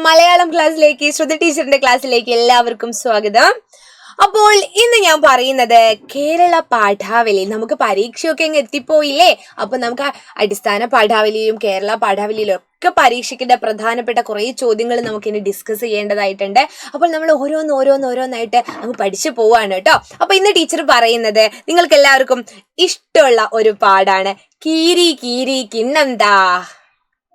മലയാളം ക്ലാസ്സിലേക്ക് ശ്രുതി ടീച്ചറിന്റെ ക്ലാസ്സിലേക്ക് എല്ലാവർക്കും സ്വാഗതം. അപ്പോൾ ഇന്ന് ഞാൻ പറയുന്നത് കേരള പാഠാവലി. നമുക്ക് പരീക്ഷയൊക്കെ അങ്ങ് എത്തിപ്പോയില്ലേ. അപ്പൊ നമുക്ക് അടിസ്ഥാന പാഠാവലിയിലും കേരള പാഠാവലിയിലും ഒക്കെ പരീക്ഷയ്ക്കിന്റെ പ്രധാനപ്പെട്ട കുറെ ചോദ്യങ്ങൾ നമുക്ക് ഇനി ഡിസ്കസ് ചെയ്യേണ്ടതായിട്ടുണ്ട്. അപ്പോൾ നമ്മൾ ഓരോന്നായിട്ട് അങ്ങ് പഠിച്ചു പോവാണ് കേട്ടോ. അപ്പൊ ഇന്ന് ടീച്ചർ പറയുന്നത് നിങ്ങൾക്ക് എല്ലാവർക്കും ഇഷ്ടമുള്ള ഒരു പാഠാണ്. കീരി കീരി കിണ്ണെന്താ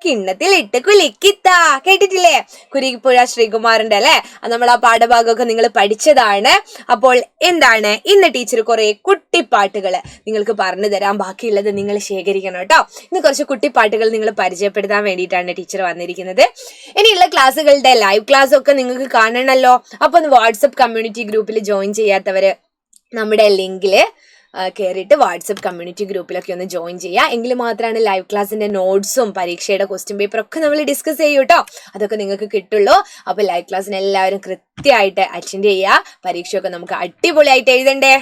കിണ്ണത്തിലിട്ട് കുലിക്കിത്ത. കേട്ടിട്ടില്ലേ? കുരിപ്പുഴ ശ്രീകുമാറിന്റെ അല്ലെ, നമ്മൾ ആ പാഠഭാഗമൊക്കെ നിങ്ങൾ പഠിച്ചതാണ്. അപ്പോൾ എന്താണ് ഇന്ന് ടീച്ചർ കുറെ കുട്ടിപ്പാട്ടുകള് നിങ്ങൾക്ക് പറഞ്ഞു തരാം. ബാക്കിയുള്ളത് നിങ്ങൾ ശേഖരിക്കണം കേട്ടോ. ഇന്ന് കുറച്ച് കുട്ടിപ്പാട്ടുകൾ നിങ്ങൾ പരിചയപ്പെടുത്താൻ വേണ്ടിയിട്ടാണ് ടീച്ചർ വന്നിരിക്കുന്നത്. ഇനിയുള്ള ക്ലാസ്സുകളുടെ ലൈവ് ക്ലാസ് ഒക്കെ നിങ്ങൾക്ക് കാണണമല്ലോ. അപ്പൊ ഒന്ന് വാട്സപ്പ് കമ്മ്യൂണിറ്റി ഗ്രൂപ്പിൽ ജോയിൻ ചെയ്യാത്തവര് നമ്മുടെ ലിങ്കില് കയറിയിട്ട് വാട്സപ്പ് കമ്മ്യൂണിറ്റി ഗ്രൂപ്പിലൊക്കെ ഒന്ന് ജോയിൻ ചെയ്യുക. എങ്കിൽ മാത്രമാണ് ലൈവ് ക്ലാസ്സിന്റെ നോട്ട്സും പരീക്ഷയുടെ ക്വസ്റ്റ്യൻ പേപ്പറൊക്കെ നമ്മൾ ഡിസ്കസ് ചെയ്യും കേട്ടോ. അതൊക്കെ നിങ്ങൾക്ക് കിട്ടുള്ളൂ. അപ്പൊ ലൈവ് ക്ലാസ്സിന് എല്ലാവരും കൃത്യമായിട്ട് അറ്റൻഡ് ചെയ്യുക. പരീക്ഷയൊക്കെ നമുക്ക് അടിപൊളിയായിട്ട് എഴുതണ്ടേ.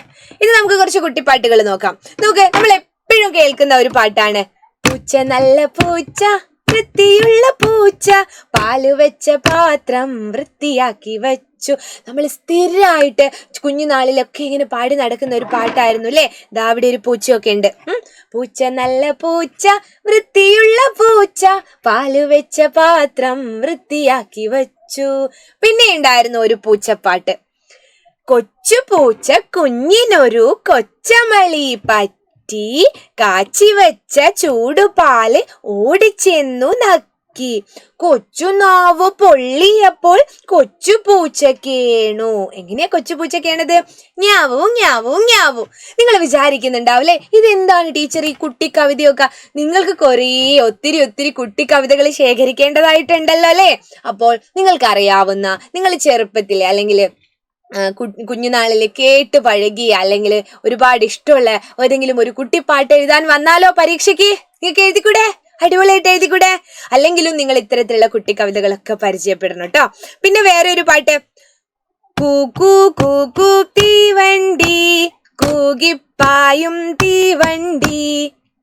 ഇത് നമുക്ക് കുറച്ച് കുട്ടിപ്പാട്ടുകൾ നോക്കാം. നമ്മൾ എപ്പോഴും കേൾക്കുന്ന ഒരു പാട്ടാണ്. പൂച്ച നല്ല പൂച്ച വൃത്തിയുള്ള പൂച്ച പാല് വെച്ച പാത്രം വൃത്തിയാക്കി വെച്ചു. നമ്മൾ സ്ഥിരമായിട്ട് കുഞ്ഞുനാളിലൊക്കെ ഇങ്ങനെ പാടി നടക്കുന്ന ഒരു പാട്ടായിരുന്നു അല്ലേ. അവിടെ ഒരു പൂച്ചയൊക്കെ ഉണ്ട്. പൂച്ച നല്ല പൂച്ച വൃത്തിയുള്ള പൂച്ച പാല് വെച്ച പാത്രം വൃത്തിയാക്കി വെച്ചു. പിന്നെ ഉണ്ടായിരുന്നു ഒരു പൂച്ചപ്പാട്ട്. കൊച്ചു പൂച്ച കുഞ്ഞിനൊരു കൊച്ചമളി പറ്റി കാച്ചി വെച്ച ചൂടുപാല് ഓടിച്ചെന്നു നക്കി. കൊച്ചു നാവ് പൊള്ളിയപ്പോൾ കൊച്ചു പൂച്ചക്കേണു. എങ്ങനെയാ കൊച്ചു പൂച്ചക്കേണത്? ഞാവൂ ഞാവൂ ഞാവൂ. നിങ്ങൾ വിചാരിക്കുന്നുണ്ടാവില്ലേ ഇതെന്താണ് ടീച്ചർ ഈ കുട്ടി കവിതയൊക്കെ? നിങ്ങൾക്ക് ഒത്തിരി കുട്ടി കവിതകൾ ശേഖരിക്കേണ്ടതായിട്ടുണ്ടല്ലോ അല്ലെ. അപ്പോൾ നിങ്ങൾക്കറിയാവുന്ന നിങ്ങൾ ചെറുപ്പത്തിലെ അല്ലെങ്കിൽ കുഞ്ഞുനാളിൽ കേട്ട് പഴകി അല്ലെങ്കിൽ ഒരുപാട് ഇഷ്ടമുള്ള ഏതെങ്കിലും ഒരു കുട്ടിപ്പാട്ട് എഴുതാൻ വന്നാലോ പരീക്ഷയ്ക്ക്? നിങ്ങൾക്ക് എഴുതിക്കൂടെ? അടിപൊളിയായിട്ട് എഴുതിക്കൂടെ? അല്ലെങ്കിലും നിങ്ങൾ ഇത്തരത്തിലുള്ള കുട്ടി കവിതകളൊക്കെ പരിചയപ്പെടണം കേട്ടോ. പിന്നെ വേറെ ഒരു പാട്ട്. കൂക്കൂ കൂക്കൂ തീവണ്ടി കൂകിപ്പായും തീവണ്ടി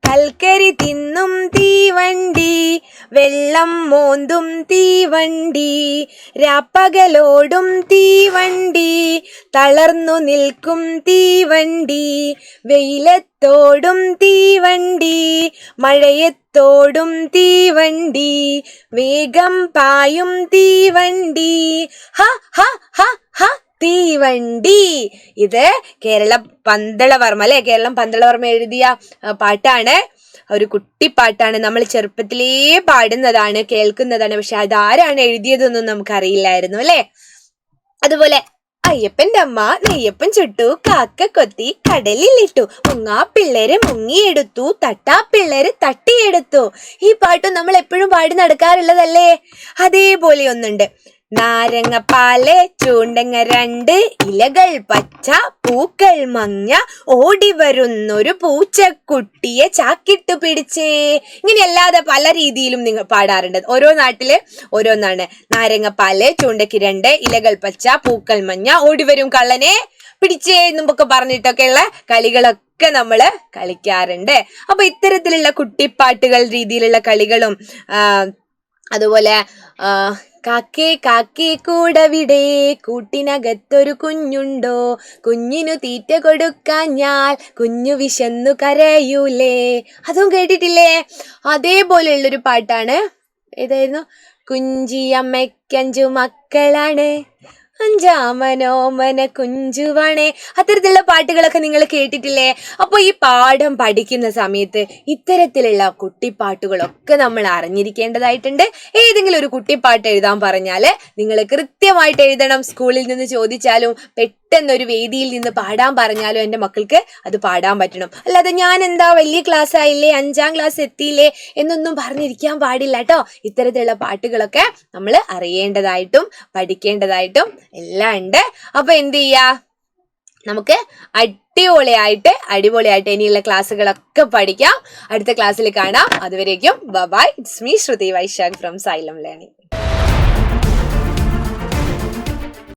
കൽക്കരി തിന്നും തീവണ്ടി വെള്ളം മോന്തും തീവണ്ടി രാപ്പകലോടും തീവണ്ടി തളർന്നു നിൽക്കും തീവണ്ടി വെയിലത്തോടും തീവണ്ടി മഴയത്തോടും തീവണ്ടി വേഗം പായും തീവണ്ടി ഹ ഹ ഹ ഹ തീവണ്ടി. ഇത് കേരളം പന്തളവർമ്മ എഴുതിയ പാട്ടാണ്. ഒരു കുട്ടിപ്പാട്ടാണ്. നമ്മൾ ചെറുപ്പത്തിലേ പാടുന്നതാണ്, കേൾക്കുന്നതാണ്. പക്ഷെ അതാരാണ് എഴുതിയതെന്നൊന്നും നമുക്കറിയില്ലായിരുന്നു അല്ലെ. അതുപോലെ അയ്യപ്പന്റെ അമ്മ നെയ്യപ്പൻ ചുട്ടു കാക്ക കൊത്തി കടലിലിട്ടു മുങ്ങാ പിള്ളേര് മുങ്ങിയെടുത്തു തട്ടാ പിള്ളേര് തട്ടിയെടുത്തു. ഈ പാട്ടും നമ്മൾ എപ്പോഴും പാടി നടക്കാറുള്ളതല്ലേ. അതേപോലെ ഒന്നുണ്ട്. നാരങ്ങപ്പാല് ചൂണ്ടങ്ങ രണ്ട് ഇലകൾ പച്ച പൂക്കൾ മഞ്ഞ ഓടി വരുന്നൊരു പൂച്ചക്കുട്ടിയെ ചാക്കിട്ടു പിടിച്ചേ. ഇങ്ങനെയല്ലാതെ പല രീതിയിലും നിങ്ങൾ പാടാറുണ്ട്. ഓരോ നാട്ടില് ഓരോന്നാണ്. നാരങ്ങപ്പാല് ചൂണ്ടയ്ക്ക് രണ്ട് ഇലകൾ പച്ച പൂക്കൾ മഞ്ഞ ഓടി വരും കള്ളനെ പിടിച്ചേ എന്നൊക്കെ പറഞ്ഞിട്ടൊക്കെയുള്ള കളികളൊക്കെ നമ്മള് കളിക്കാറുണ്ട്. അപ്പൊ ഇത്തരത്തിലുള്ള കുട്ടിപ്പാട്ടുകൾ രീതിയിലുള്ള കളികളും അതുപോലെ കാക്കേ കാക്കേ കൂടവിടെ കൂട്ടിനകത്തൊരു കുഞ്ഞുണ്ടോ കുഞ്ഞിനു തീറ്റ കൊടുക്കാഞ്ഞാൽ കുഞ്ഞു വിശന്നു കരയൂലേ. അതും കേട്ടിട്ടില്ലേ? അതേപോലെയുള്ളൊരു പാട്ടാണ്. ഏതായിരുന്നു? കുഞ്ചിയമ്മയ്ക്കഞ്ചു മക്കളാണ് അഞ്ചാമനോമന കുഞ്ചുവാണേ. അത്തരത്തിലുള്ള പാട്ടുകളൊക്കെ നിങ്ങൾ കേട്ടിട്ടില്ലേ? അപ്പൊ ഈ പാഠം പഠിക്കുന്ന സമയത്ത് ഇത്തരത്തിലുള്ള കുട്ടിപ്പാട്ടുകളൊക്കെ നമ്മൾ അറിഞ്ഞിരിക്കേണ്ടതായിട്ടുണ്ട്. ഏതെങ്കിലും ഒരു കുട്ടിപ്പാട്ട് എഴുതാൻ പറഞ്ഞാല് നിങ്ങൾ കൃത്യമായിട്ട് എഴുതണം. സ്കൂളിൽ നിന്ന് ചോദിച്ചാലും പെട്ടെന്നൊരു വേദിയിൽ നിന്ന് പാടാൻ പറഞ്ഞാലും എൻ്റെ മക്കൾക്ക് അത് പാടാൻ പറ്റണം. അല്ലാതെ ഞാൻ എന്താ വലിയ ക്ലാസ് ആയില്ലേ, 5ാം ക്ലാസ് എത്തിയില്ലേ എന്നൊന്നും പറഞ്ഞിരിക്കാൻ പാടില്ല കേട്ടോ. ഇത്തരത്തിലുള്ള പാട്ടുകളൊക്കെ നമ്മൾ അറിയേണ്ടതായിട്ടും പഠിക്കേണ്ടതായിട്ടും എല്ലാം ഉണ്ട്. അപ്പൊ എന്ത് ചെയ്യാ, നമുക്ക് അടിപൊളിയായിട്ട് ഇനിയുള്ള ക്ലാസ്സുകളൊക്കെ പഠിക്കാം. അടുത്ത ക്ലാസ്സിൽ കാണാം. അതുവരേക്കും bye. It's me Shruti Vaishakh from Xylem learning.